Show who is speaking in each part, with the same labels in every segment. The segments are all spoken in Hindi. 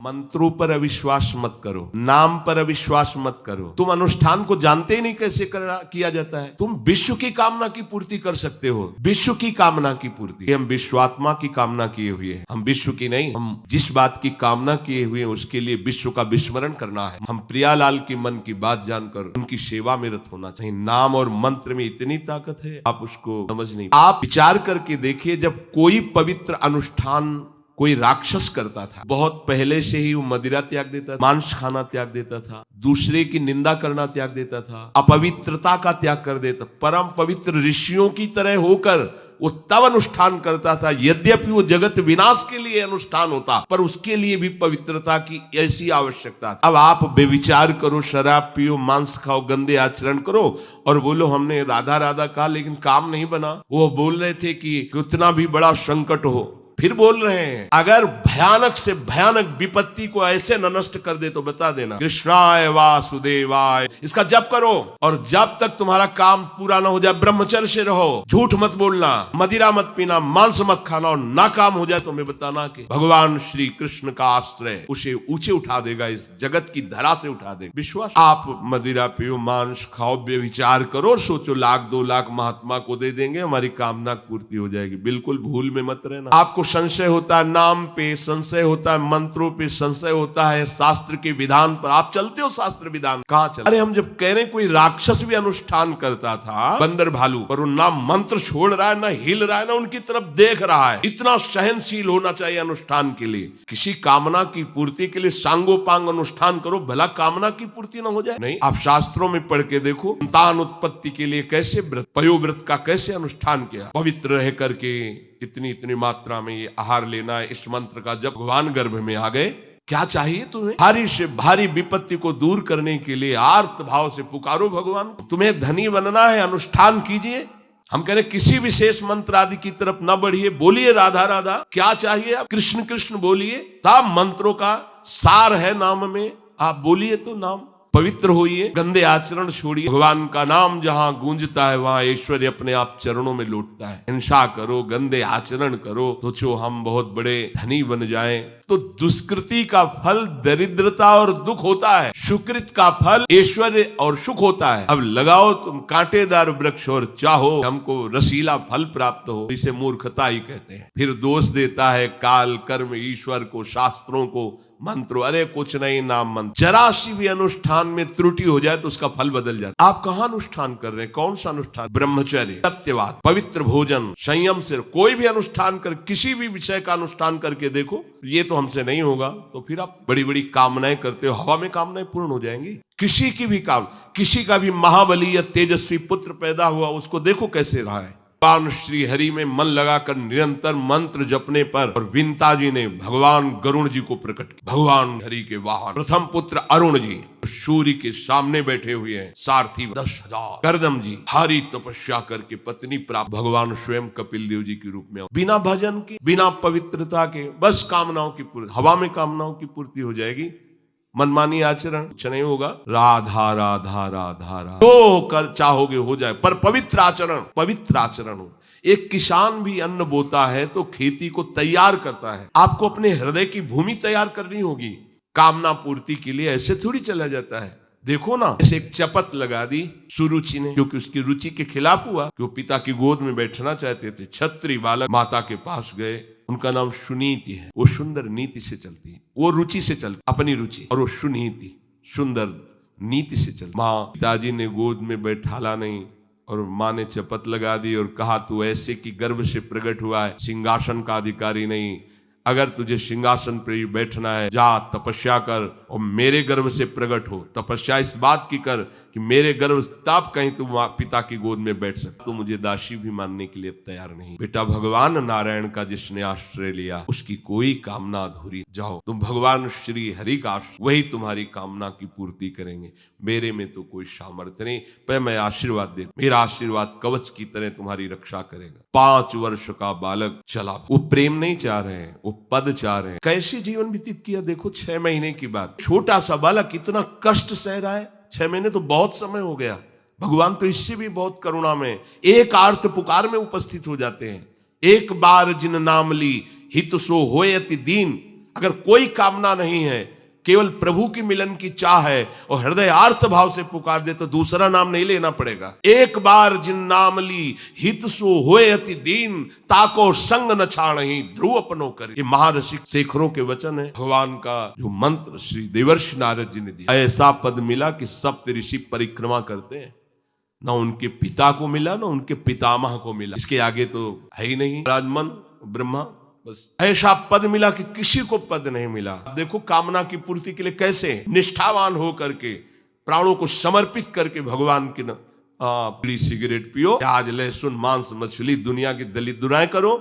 Speaker 1: मंत्रों पर अविश्वास मत करो, नाम पर अविश्वास मत करो। तुम अनुष्ठान को जानते ही नहीं कैसे किया जाता है। तुम विश्व की कामना की पूर्ति कर सकते हो, विश्व की कामना की पूर्ति। हम विश्वात्मा की कामना किए हुए हैं, हम विश्व की नहीं। हम जिस बात की कामना किए हुए हैं उसके लिए विश्व का विस्मरण करना है। हम प्रियालाल के मन की बात जानकर उनकी सेवा में रत होना चाहिए। नाम और मंत्र में इतनी ताकत है, आप उसको समझ नहीं। आप विचार करके देखिए, जब कोई पवित्र अनुष्ठान कोई राक्षस करता था, बहुत पहले से ही वो मदिरा त्याग देता था, मांस खाना त्याग देता था, दूसरे की निंदा करना त्याग देता था, अपवित्रता का त्याग कर देता। परम पवित्र ऋषियों की तरह होकर वो तब अनुष्ठान करता था। यद्यपि वो जगत विनाश के लिए अनुष्ठान होता, पर उसके लिए भी पवित्रता की ऐसी आवश्यकता थी। अब आप बेविचार करो, शराब पियो, मांस खाओ, गंदे आचरण करो और बोलो हमने राधा राधा कहा लेकिन काम नहीं बना। वो बोल रहे थे कि कितना भी बड़ा संकट हो, फिर बोल रहे हैं अगर भयानक से भयानक विपत्ति को ऐसे न नष्ट कर दे तो बता देना कृष्णाय वासुदेवाय, इसका जप करो। और जब तक तुम्हारा काम पूरा ना हो जाए ब्रह्मचर्य से रहो, झूठ मत बोलना, मदिरा मत पीना, मांस मत खाना, और ना काम हो जाए तो मैं बताना कि भगवान श्री कृष्ण का आश्रय उसे ऊंचे उठा देगा, इस जगत की धरा से उठा देगा। विश्वास। आप मदिरा पियो, मांस खाओ, बेविचार करो, सोचो 1,00,000 2 लाख महात्मा को दे देंगे, हमारी कामना पूर्ति हो जाएगी। बिल्कुल भूल में मत रहना। आपको संशय होता है नाम पे, संशय होता है मंत्रों पे, संशय होता है शास्त्र के विधान पर। आप चलते हो शास्त्र विधान? कहां चलते? अरे हम जब कह रहे हैं कोई राक्षस भी अनुष्ठान करता था, बंदर भालू, पर वो ना मंत्र छोड़ रहा है, ना हिल रहा है, ना उनकी तरफ देख रहा है। इतना सहनशील होना चाहिए अनुष्ठान के लिए। किसी कामना की पूर्ति के लिए सांगोपांग अनुष्ठान करो, भला कामना की पूर्ति ना हो जाए। नहीं, आप शास्त्रों में पढ़ के देखो, संतान उत्पत्ति के लिए कैसे व्रत, पयोव्रत का कैसे अनुष्ठान किया, पवित्र रह करके इतनी इतनी मात्रा में ये आहार लेना है। इस मंत्र का जब भगवान गर्भ में आ गए, क्या चाहिए तुम्हें? भारी से भारी विपत्ति को दूर करने के लिए आर्त भाव से पुकारो भगवान। तुम्हें धनी बनना है, अनुष्ठान कीजिए। हम कह रहे किसी विशेष मंत्र आदि की तरफ न बढ़िए, बोलिए राधा राधा। क्या चाहिए आप? कृष्ण कृष्ण बोलिए। सब मंत्रों का सार है नाम में, आप बोलिए तो नाम। पवित्र होइए, गंदे आचरण छोड़िए। भगवान का नाम जहां गूंजता है वहां ऐश्वर्य अपने आप चरणों में लौटता है। हिंसा करो, गंदे आचरण करो, सोचो हम बहुत बड़े धनी बन जाएं। तो दुष्कृति का फल दरिद्रता और दुख होता है, सुकृत का फल ऐश्वर्य और सुख होता है। अब लगाओ तुम कांटेदार वृक्ष और चाहो हमको रसीला फल प्राप्त हो, इसे मूर्खता ही कहते हैं। फिर दोष देता है काल, कर्म, ईश्वर को, शास्त्रों को, मंत्रो। अरे कुछ नहीं, नाम मंत्र। जरा सी भी अनुष्ठान में त्रुटि हो जाए तो उसका फल बदल जाता है। आप कहाँ अनुष्ठान कर रहे हैं? कौन सा अनुष्ठान? ब्रह्मचर्य, सत्यवाद, पवित्र भोजन, संयम से कोई भी अनुष्ठान कर, किसी भी विषय का अनुष्ठान करके देखो, ये तो हमसे नहीं होगा, तो फिर आप बड़ी बड़ी कामनाएं करते हो, हवा में कामनाएं पूर्ण हो जाएंगी। किसी की भी काम, किसी का भी महाबली या तेजस्वी पुत्र पैदा हुआ, उसको देखो कैसे रहा है। भगवान श्री हरि में मन लगाकर निरंतर मंत्र जपने पर, और विंता जी ने भगवान गरुण जी को प्रकट किया। भगवान हरि के वाहन प्रथम पुत्र अरुण जी सूर्य के सामने बैठे हुए हैं, सारथी 10,000। करदम जी भारी तपस्या करके पत्नी प्राप्त। भगवान स्वयं कपिल देव जी के रूप में, बिना भजन के, बिना पवित्रता के, बस कामनाओं की पूर्ति, हवा में कामनाओं की पूर्ति हो जाएगी। मनमानी आचरण कुछ नहीं होगा। राधा राधा राधा राधा जो कर चाहोगे हो जाए, पर पवित्र आचरण, पवित्र आचरण हो। एक किसान भी अन्न बोता है तो खेती को तैयार करता है। आपको अपने हृदय की भूमि तैयार करनी होगी कामना पूर्ति के लिए। ऐसे थोड़ी चला जाता है। देखो ना, ऐसे एक चपत लगा दी सुरुचि ने, क्योंकि उसकी रुचि के खिलाफ हुआ कि वो पिता की गोद में बैठना चाहते थे। छत्री बालक माता के पास गए, उनका नाम सुनीति है। वो सुंदर नीति से चलती है, वो रुचि से चलती, अपनी रुचि, और वो सुनीति सुंदर नीति से चलती। माँ पिताजी ने गोद में बैठाला नहीं, और माँ ने चपत लगा दी और कहा तू ऐसे की गर्भ से प्रकट हुआ है, सिंहासन का अधिकारी नहीं। अगर तुझे सिंहासन पर बैठना है, जा तपस्या कर और मेरे गर्भ से प्रकट हो। तपस्या इस बात की कर कि मेरे गर्भ तब कहीं तुम पिता की गोद में बैठ सकते। तो मुझे दासी भी मानने के लिए तैयार नहीं। बेटा, भगवान नारायण का जिसने आश्रय लिया उसकी कोई कामना अधूरी। जाओ तुम भगवान श्री हरि का आश्रय, वही तुम्हारी कामना की पूर्ति करेंगे। मेरे में तो कोई सामर्थ्य नहीं, पर मैं आशीर्वाद दे, मेरा आशीर्वाद कवच की तरह तुम्हारी रक्षा करेगा। 5 वर्ष का बालक चला, वो प्रेम नहीं चाह रहे हैं, वो पद चाह रहे हैं। कैसे जीवन व्यतीत किया देखो। 6 महीने की बात, छोटा सा बालक इतना कष्ट सह रहा है। 6 महीने तो बहुत समय हो गया। भगवान तो इससे भी बहुत करुणा में, एक आर्त पुकार में उपस्थित हो जाते हैं। एक बार जिन नाम ली हित सो होय अति दीन। अगर कोई कामना नहीं है, केवल प्रभु की मिलन की चाह है और हृदय आर्त भाव से पुकार दे, तो दूसरा नाम नहीं लेना पड़ेगा। एक बार जिन नाम ली हित सो होए अति दीन, ताको संग न छाड़हि ध्रुव अपनो करे। ये महर्षि शेखरों के वचन है। भगवान का जो मंत्र श्री देवर्षि नारद जी ने दिया, ऐसा पद मिला कि सप्त ऋषि परिक्रमा करते हैं। ना उनके पिता को मिला, ना उनके पितामह को मिला, इसके आगे तो है ही नहीं। राजमन ब्रह्मा, बस ऐसा पद मिला कि किसी को पद नहीं मिला। देखो कामना की पूर्ति के लिए कैसे निष्ठावान हो करके, प्राणों को समर्पित करके भगवान की न बीड़ी सिगरेट पियो, प्याज लहसुन मांस मछली दुनिया की दलित दुराएं करो,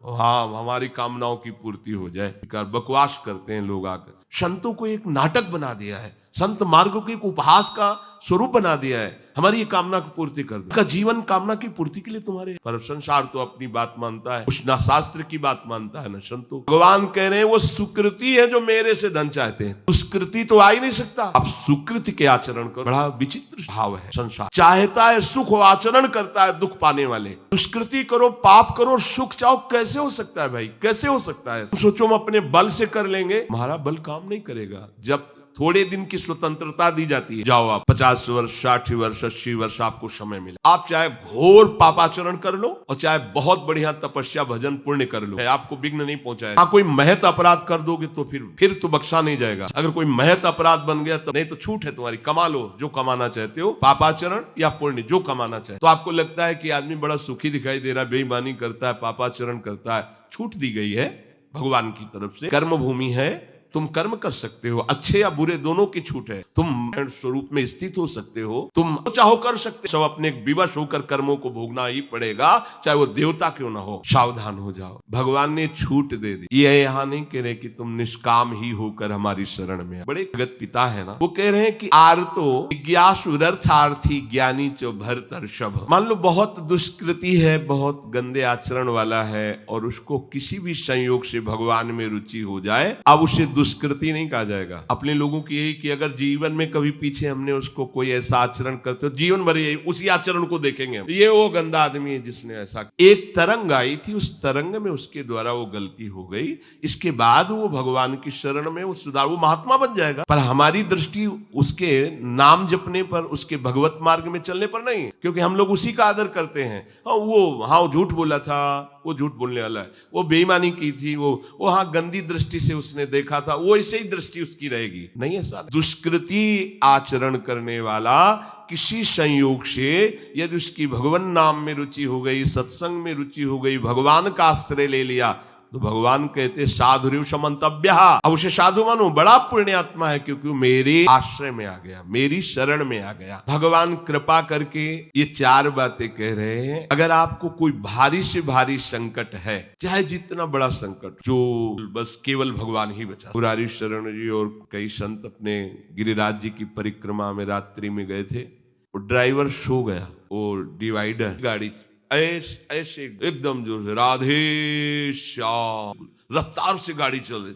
Speaker 1: हाँ हमारी कामनाओं की पूर्ति हो जाए। बकवास करते हैं लोग आकर। संतों को एक नाटक बना दिया है, संत मार्ग को एक उपहास का स्वरूप बना दिया है। हमारी ये कामना की पूर्ति कर दो, का जीवन कामना की पूर्ति के लिए तुम्हारे। पर संसार तो अपनी बात मानता है, कुछ ना शास्त्र की बात मानता है ना संतों। भगवान कह रहे हैं वो सुकृति है जो मेरे से धन चाहते हैं। दुष्कृति तो आ ही नहीं सकता। आप सुकृति के आचरण करो। बड़ा विचित्र भाव है संसार। चाहता है सुख, आचरण करता है दुख पाने वाले। दुष्कृति करो, पाप करो, सुख चाहो, कैसे हो सकता है भाई, कैसे हो सकता है? सोचो हम अपने बल से कर लेंगे, हमारा बल काम नहीं करेगा। जब थोड़े दिन की स्वतंत्रता दी जाती है, जाओ आप 50 वर्ष 60 वर्ष 80 वर्ष आपको समय मिला, आप चाहे घोर पापाचरण कर लो और चाहे बहुत बढ़िया तपस्या भजन पुण्य कर लो, आपको विघ्न नहीं पहुंचाएगा। कोई महत अपराध कर दोगे तो फिर तो बख्शा नहीं जाएगा। अगर कोई महत अपराध बन गया तो नहीं तो छूट है तुम्हारी, कमा लो जो कमाना चाहते हो, पापाचरण या पुण्य जो कमाना चाहते। तो आपको लगता है कि आदमी बड़ा सुखी दिखाई दे रहा है, बेईमानी करता है, पापाचरण करता है, छूट दी गई है भगवान की तरफ से। कर्म भूमि है, तुम कर्म कर सकते हो, अच्छे या बुरे दोनों की छूट है। तुम स्वरूप में स्थित हो सकते हो, तुम चाहो कर सकते हो। सब अपने विवश होकर कर्मों को भोगना ही पड़ेगा, चाहे वो देवता क्यों ना हो। सावधान हो जाओ, भगवान ने छूट दे दी। ये यहाँ नहीं कह रहे कि तुम निष्काम ही होकर हमारी शरण में। बड़े जगत पिता है ना, वो कह रहे हैं कि आर्तो जिज्ञासुरर्थार्थी ज्ञानी चो भरतर्षभ। मान लो बहुत दुष्कृति है, बहुत गंदे आचरण वाला है और उसको किसी भी संयोग से भगवान में रुचि हो जाए, अब उसे दुष्कृति नहीं कहा जाएगा। अपने लोगों की यही कि अगर जीवन में कभी पीछे हमने उसको कोई ऐसा आचरण करते हो, जीवन भर यही उसी आचरण को देखेंगे हम। ये वो गंदा आदमी है जिसने ऐसा। एक तरंग आई थी, उस तरंग में उसके द्वारा वो गलती हो गई, इसके बाद वो भगवान की शरण में वो सुधार, वो महात्मा बन जाएगा। पर हमारी दृष्टि उसके नाम जपने पर, उसके भगवत मार्ग में चलने पर नहीं, क्योंकि हम लोग उसी का आदर करते हैं। वो झूठ बोला था, वो झूठ बोलने वाला है, वो बेईमानी की थी, वो हाँ गंदी दृष्टि से उसने देखा था, वो ऐसे ही दृष्टि उसकी रहेगी। नहीं ऐसा। दुष्कृति आचरण करने वाला किसी संयोग से यदि उसकी भगवान नाम में रुचि हो गई, सत्संग में रुचि हो गई, भगवान का आश्रय ले लिया, तो भगवान कहते साधुरिव समन्तव्यः। अब उसे साधु मानो, बड़ा पुण्यात्मा है, क्योंकि वो मेरे आश्रय में आ गया, मेरी शरण में आ गया। भगवान कृपा करके ये चार बातें कह रहे हैं। अगर आपको कोई भारी से भारी संकट है, चाहे जितना बड़ा संकट, जो बस केवल भगवान ही बचा। मुरारी शरण जी और कई संत अपने गिरिराज जी की परिक्रमा में रात्रि में गए थे, वो ड्राइवर सो गया, वो डिवाइडर गाड़ी ऐसे एकदम जोर से राधे श्याम रफ्तार से गाड़ी चल रही,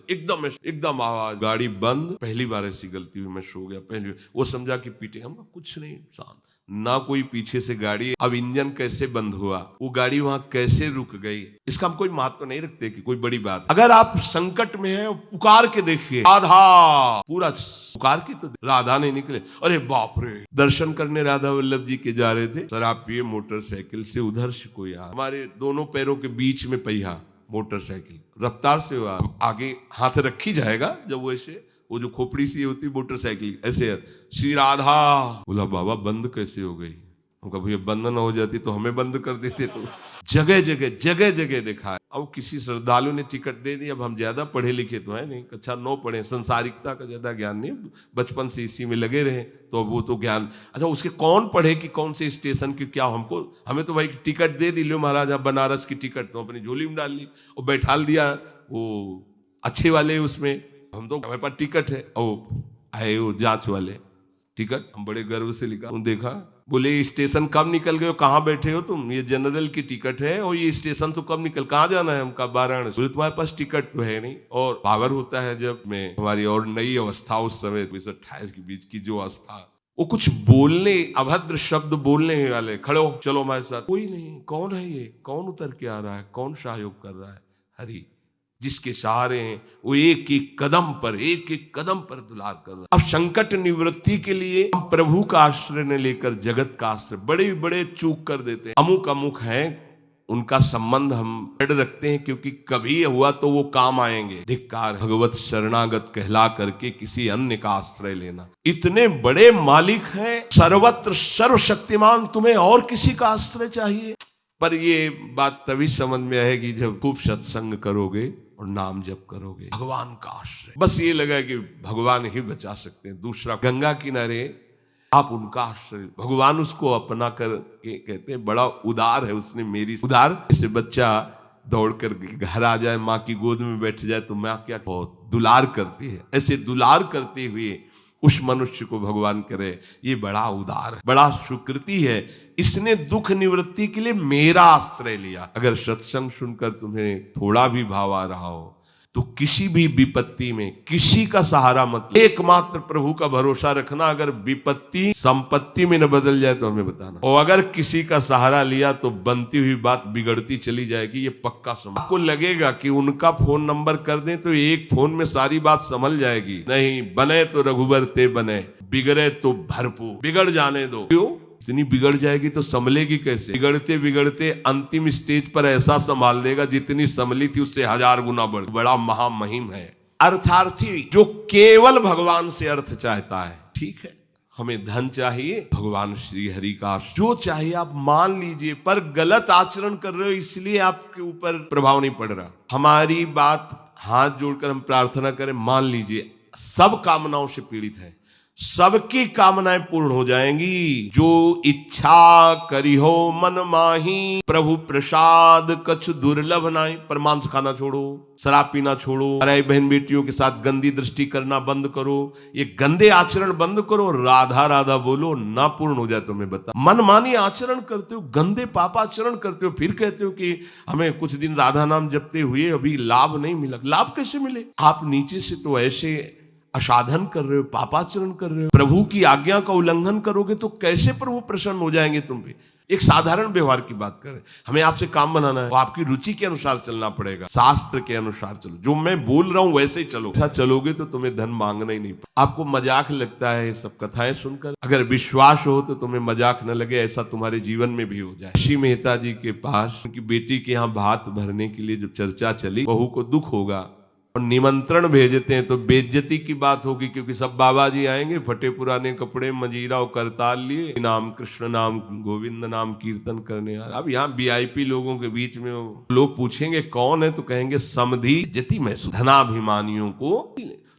Speaker 1: एकदम आवाज, गाड़ी बंद। पहली बार ऐसी गलती हुई, मैं सो गया पहली। वो समझा कि पीटे, हम कुछ नहीं, शांत, ना कोई पीछे से गाड़ी। अब इंजन कैसे बंद हुआ, वो गाड़ी वहां कैसे रुक गई, इसका हम कोई महत्व नहीं रखते कि कोई बड़ी बात। अगर आप संकट में है, पुकार के देखिए, राधा, पूरा पुकार के तो राधा नहीं निकले। अरे बाप रे, दर्शन करने राधा वल्लभ जी के जा रहे थे, शराब पिए, मोटरसाइकिल से उधर से कोई आया, हमारे दोनों पैरों के बीच में पहिया, मोटरसाइकिल रफ्तार से हुआ, आगे हाथ रखी जाएगा जब वो ऐसे, वो जो खोपड़ी सी होती मोटरसाइकिल ऐसे, श्री राधा। बोला बाबा बंद कैसे हो गई? उनका भैया बंद न हो जाती तो हमें बंद कर देते। तो जगह जगह देखा है। अब किसी श्रद्धालु ने टिकट दे दी। अब हम ज्यादा पढ़े लिखे तो है नहीं, कक्षा 9 पढ़े, संसारिकता का ज्यादा ज्ञान नहीं, बचपन से इसी में लगे रहे, तो वो तो ज्ञान। अच्छा उसके कौन पढ़े कि कौन से स्टेशन की क्या, हमें तो भाई टिकट दे दी, लो महाराज बनारस की टिकट, तो अपनी झोली में डाल ली और बैठाल दिया वो अच्छे वाले उसमें। हम तो हमारे पास टिकट है, और आए वो जांच वाले टिकट, हम बड़े गर्व से लिखा, देखा, बोले स्टेशन कब निकल गए हो, कहाँ बैठे हो तुम, ये जनरल की टिकट है और ये स्टेशन तो कब निकल, कहाँ जाना है हमका, वाराणसी। बोले तुम्हारे पास टिकट तो है नहीं। और पावर होता है जब में हमारी और नई अवस्था, उस समय 28 के बीच की जो अवस्था, वो कुछ बोलने, अभद्र शब्द बोलने वाले, खड़े हो चलो हमारे साथ, कोई नहीं, कौन है ये, कौन उतर के आ रहा है, कौन सहयोग कर रहा है, हरि जिसके सहारे हैं वो एक एक कदम पर दुलार कर रहे हैं। अब संकट निवृत्ति के लिए हम प्रभु का आश्रय न लेकर जगत का आश्रय बड़े बड़े चूक कर देते हैं। अमुक है, उनका संबंध हम दृढ़ रखते हैं क्योंकि कभी हुआ तो वो काम आएंगे। धिक्कार, भगवत शरणागत कहला करके किसी अन्य का आश्रय लेना। इतने बड़े मालिक हैं, सर्वत्र सर्वशक्तिमान, तुम्हें और किसी का आश्रय चाहिए? पर ये बात तभी समझ में आएगी जब खूब सत्संग करोगे और नाम जप करोगे। भगवान का आश्रय, बस ये लगा कि भगवान ही बचा सकते हैं। दूसरा, गंगा किनारे आप उनका आश्रय, भगवान उसको अपना कर के कहते हैं बड़ा उदार है, उसने मेरी उदार। जैसे बच्चा दौड़ कर घर आ जाए, माँ की गोद में बैठ जाए तो माँ क्या बहुत दुलार करती है, ऐसे दुलार करते हुए उस मनुष्य को भगवान करे ये बड़ा उदार है, बड़ा सुकृति है, इसने दुख निवृत्ति के लिए मेरा आश्रय लिया। अगर सत्संग सुनकर तुम्हें थोड़ा भी भाव आ रहा हो तो किसी भी विपत्ति में किसी का सहारा मत, एकमात्र प्रभु का भरोसा रखना। अगर विपत्ति संपत्ति में न बदल जाए तो हमें बताना, और अगर किसी का सहारा लिया तो बनती हुई बात बिगड़ती चली जाएगी, ये पक्का समझ। आपको लगेगा कि उनका फोन नंबर कर दें तो एक फोन में सारी बात संभल जाएगी, नहीं। बने तो रघुबर ते बने, बिगड़े तो भरपूर, बिगड़ जाने दो। क्यों? इतनी बिगड़ जाएगी तो संभलेगी कैसे? बिगड़ते बिगड़ते अंतिम स्टेज पर ऐसा संभाल देगा जितनी संभली थी उससे 1000 गुना बढ़। बड़ा महामहिम है। अर्थार्थी जो केवल भगवान से अर्थ चाहता है, ठीक है, हमें धन चाहिए, भगवान श्री हरि का जो चाहिए आप मान लीजिए, पर गलत आचरण कर रहे हो इसलिए आपके ऊपर प्रभाव नहीं पड़ रहा। हमारी बात हाथ जोड़कर हम प्रार्थना करें, मान लीजिए सब कामनाओं से पीड़ित है, सबकी कामनाएं पूर्ण हो जाएंगी। जो इच्छा करी हो मन माही, प्रभु प्रसाद कछु दुर्लभ नाई। पर मांस खाना छोड़ो, शराब पीना छोड़ो, भाई बहन बेटियों के साथ गंदी दृष्टि करना बंद करो, ये गंदे आचरण बंद करो, राधा राधा बोलो, ना पूर्ण हो जाए तो मैं बता। मनमानी आचरण करते हो, गंदे पापाचरण करते हो, फिर कहते हो कि हमें कुछ दिन राधा नाम जपते हुए अभी लाभ नहीं मिला। लाभ कैसे मिले? आप नीचे से तो ऐसे असाधन कर रहे हो, पापाचरण कर रहे हो, प्रभु की आज्ञा का उल्लंघन करोगे तो कैसे प्रभु प्रसन्न हो जाएंगे तुम पे? एक साधारण व्यवहार की बात करें, हमें आपसे काम बनाना है तो आपकी रुचि के अनुसार चलना पड़ेगा, शास्त्र के अनुसार चलो, जो मैं बोल रहा हूं वैसे ही चलो। ऐसा चलोगे तो तुम्हें धन मांगना ही नहीं। आपको मजाक लगता है ये सब कथाएं सुनकर, अगर विश्वास हो तो तुम्हें मजाक न लगे, ऐसा तुम्हारे जीवन में भी हो जाए। ऋषि मेहता जी के पास उनकी बेटी के यहाँ भात भरने के लिए जब चर्चा चली, बहू को दुख होगा और निमंत्रण भेजते हैं तो बेइज्जती की बात होगी, क्योंकि सब बाबा जी आएंगे फटे पुराने कपड़े, मंजीरा और करताल लिए, नाम कृष्ण नाम गोविंद नाम कीर्तन करने। अब यहाँ वीआईपी लोगों के बीच में लोग पूछेंगे कौन है, तो कहेंगे समधी जति महसूस, धनाभिमानियों को।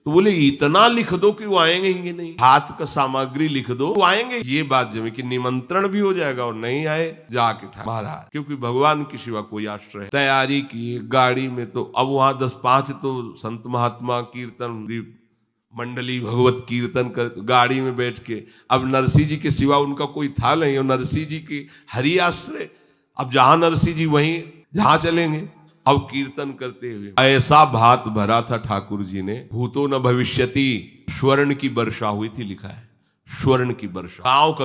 Speaker 1: तो बोले इतना लिख दो कि वो आएंगे ही नहीं, हाथ का सामग्री लिख दो वो आएंगे। ये बात जमे कि निमंत्रण भी हो जाएगा और नहीं आए जाके महाराज, क्योंकि भगवान की सिवा कोई आश्रय। तैयारी की गाड़ी में, तो अब वहां 10-5 तो संत महात्मा कीर्तन मंडली भगवत कीर्तन कर, गाड़ी में बैठ के। अब नरसिंह जी के सिवा उनका कोई था नहीं, और नरसिंह जी की हरि आश्रय। अब जहां नरसिंह जी वहीं जहां चलेंगे। अब कीर्तन करते हुए ऐसा भात भरा था ठाकुर जी ने, भूतो न भविष्यति, स्वर्ण की वर्षा हुई थी, लिखा है स्वर्ण की वर्षा। गांव का